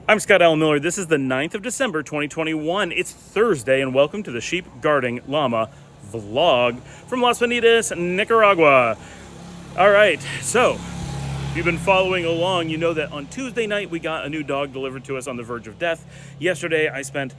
I'm Scott Allen Miller. This is the 9th of December, 2021. It's Thursday, and welcome to the Sheep Guarding Llama vlog from Las Bonitas, Nicaragua. All right, so if you've been following along, you know that on Tuesday night we got a new dog delivered to us on the verge of death. Yesterday I spent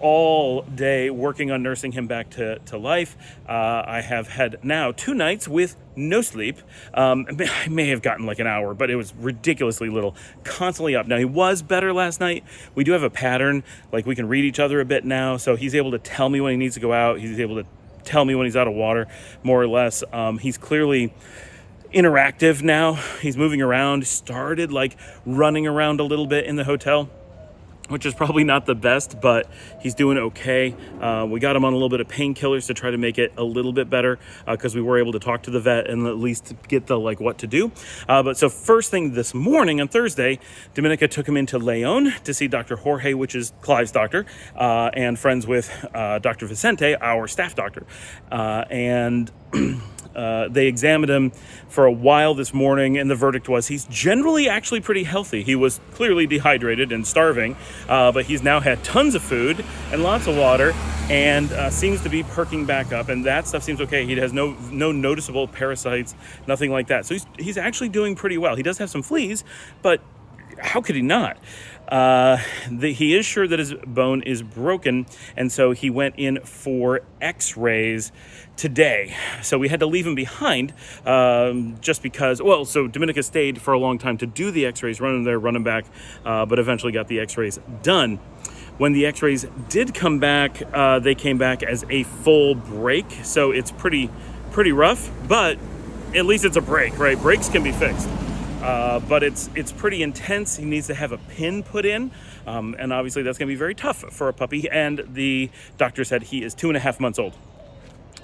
all day working on nursing him back to life. I have had now 2 nights with no sleep. I may have gotten like an hour, but it was ridiculously little, constantly up. Now, he was better last night. We do have a pattern, like we can read each other a bit now, so he's able to tell me when he needs to go out. He's able to tell me when he's out of water, more or less. He's clearly interactive now. He's moving around, started like running around a little bit in the hotel, which is probably not the best, but he's doing okay. We got him on a little bit of painkillers to try to make it a little bit better because we were able to talk to the vet and at least get the what to do. But so first thing this morning on Thursday, Dominica took him into Leon to see Dr. Jorge, which is Clive's doctor, and friends with Dr. Vicente, our staff doctor. They examined him for a while this morning, and the verdict was he's generally actually pretty healthy. He was clearly dehydrated and starving, but he's now had tons of food and lots of water and seems to be perking back up, and that stuff seems okay. He has no noticeable parasites, nothing like that. So he's actually doing pretty well. He does have some fleas, but how could he not? He is sure that his bone is broken, and so he went in for Xrays today. So we had to leave him behind just because, so Dominica stayed for a long time to do the Xrays, run him there, run him back, but eventually got the Xrays done. When the Xrays did come back, they came back as a full break, so it's pretty rough, but at least it's a break, right? Breaks can be fixed. But it's pretty intense. He needs to have a pin put in, and obviously that's going to be very tough for a puppy. And the doctor said he is 2.5 months old,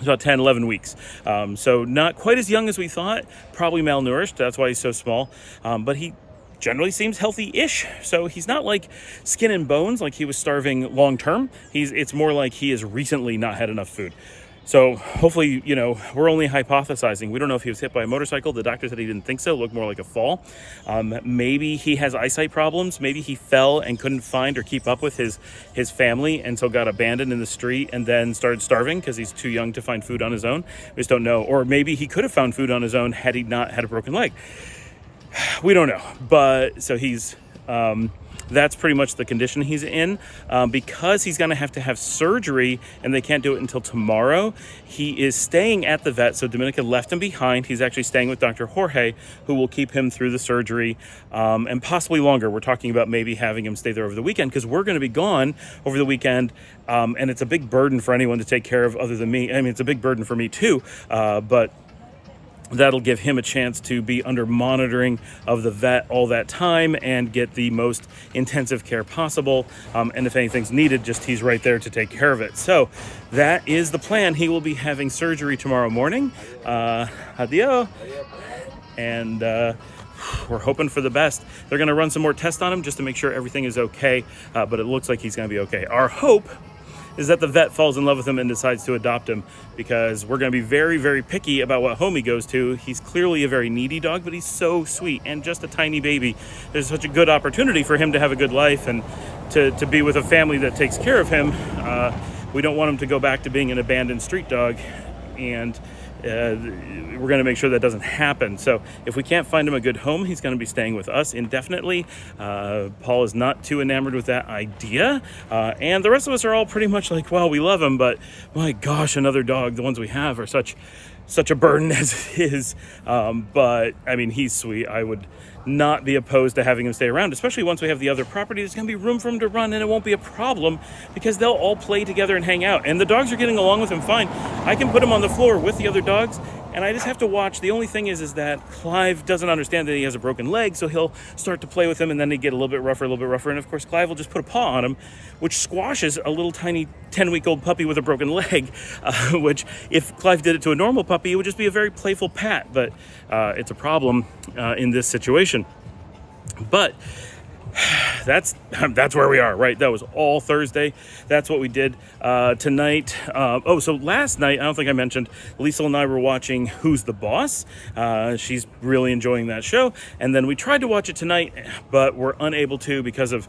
about 10, 11 weeks. So not quite as young as we thought, probably malnourished. That's why he's so small. But he generally seems healthy-ish. So he's not like skin and bones, like he was starving long term. It's more like he has recently not had enough food. So hopefully, we're only hypothesizing. We don't know if he was hit by a motorcycle. The doctor said he didn't think so. It looked more like a fall. Maybe he has eyesight problems. Maybe he fell and couldn't find or keep up with his family, and so got abandoned in the street and then started starving because he's too young to find food on his own. We just don't know. Or maybe he could have found food on his own had he not had a broken leg. We don't know. But so he's... that's pretty much the condition he's in. Because he's going to have surgery and they can't do it until tomorrow, he is staying at the vet. So Dominica left him behind. He's actually staying with Dr. Jorge, who will keep him through the surgery and possibly longer. We're talking about maybe having him stay there over the weekend because we're going to be gone over the weekend. And it's a big burden for anyone to take care of other than me. I mean, it's a big burden for me too, but that'll give him a chance to be under monitoring of the vet all that time and get the most intensive care possible. And if anything's needed, he's right there to take care of it. So that is the plan. He will be having surgery tomorrow morning. Adios. And we're hoping for the best. They're going to run some more tests on him just to make sure everything is okay. But it looks like he's going to be okay. Our hope is that the vet falls in love with him and decides to adopt him, because we're going to be very, very picky about what home he goes to. He's clearly a very needy dog, but he's so sweet and just a tiny baby. There's such a good opportunity for him to have a good life and to be with a family that takes care of him. We don't want him to go back to being an abandoned street dog, and we're going to make sure that doesn't happen. So if we can't find him a good home, he's going to be staying with us indefinitely. Paul is not too enamored with that idea. And the rest of us are all pretty much like, well, we love him, but my gosh, another dog, the ones we have are such a burden as it is. But I mean, he's sweet. I would not be opposed to having him stay around, especially once we have the other property. There's going to be room for him to run, and it won't be a problem because they'll all play together and hang out. And the dogs are getting along with him fine. I can put him on the floor with the other dogs, and I just have to watch. The only thing is that Clive doesn't understand that he has a broken leg, so he'll start to play with him, and then they get a little bit rougher. And of course, Clive will just put a paw on him, which squashes a little tiny 10-week-old puppy with a broken leg, which if Clive did it to a normal puppy, it would just be a very playful pat, but it's a problem in this situation. But that's where we are, right? That was all Thursday. That's what we did tonight. So last night, I don't think I mentioned, Lisa and I were watching Who's the Boss? She's really enjoying that show. And then we tried to watch it tonight, but we're unable to because of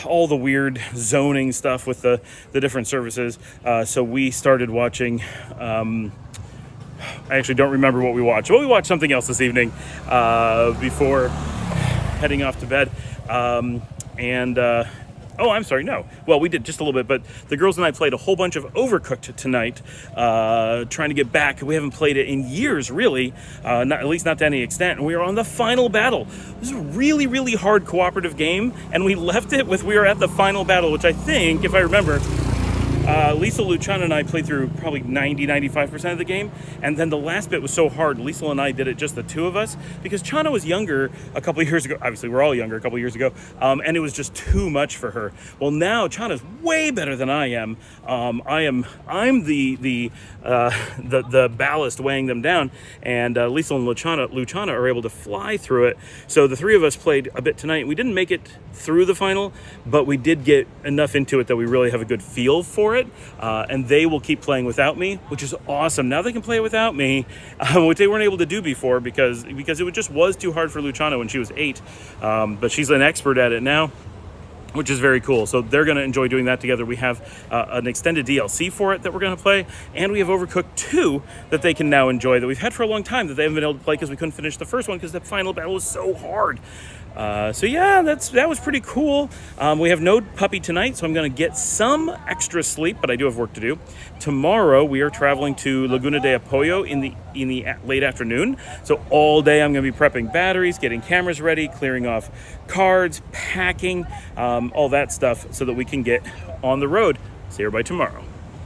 all the weird zoning stuff with the different services. So we started watching... I actually don't remember what we watched. Well, we watched something else this evening before heading off to bed. Oh, I'm sorry, no. Well, we did just a little bit, but the girls and I played a whole bunch of Overcooked tonight, trying to get back. We haven't played it in years, really, at least not to any extent. And we were on the final battle. This is a really, really hard cooperative game, and we left it with we were at the final battle, which I think, if I remember, Lisa, Luciana, and I played through probably 90-95% of the game, and then the last bit was so hard. Lisa and I did it just the two of us because Chana was younger a couple of years ago. Obviously, we're all younger a couple of years ago, and it was just too much for her. Well, now Chana's way better than I am. I'm the ballast weighing them down, and Lisa and Luciana are able to fly through it. So the three of us played a bit tonight. We didn't make it through the final, but we did get enough into it that we really have a good feel for it, and they will keep playing without me, which is awesome. Now they can play without me, which they weren't able to do before because it just was too hard for Luciana when she was 8, but she's an expert at it now, which is very cool. So they're going to enjoy doing that together. We have an extended DLC for it that we're going to play, and we have Overcooked 2 that they can now enjoy that we've had for a long time that they haven't been able to play because we couldn't finish the first one because the final battle was so hard. So yeah, that was pretty cool. We have no puppy tonight, so I'm going to get some extra sleep, but I do have work to do. Tomorrow we are traveling to Laguna de Apoyo in the late afternoon. So all day I'm going to be prepping batteries, getting cameras ready, clearing off cards, packing, all that stuff so that we can get on the road. See everybody tomorrow.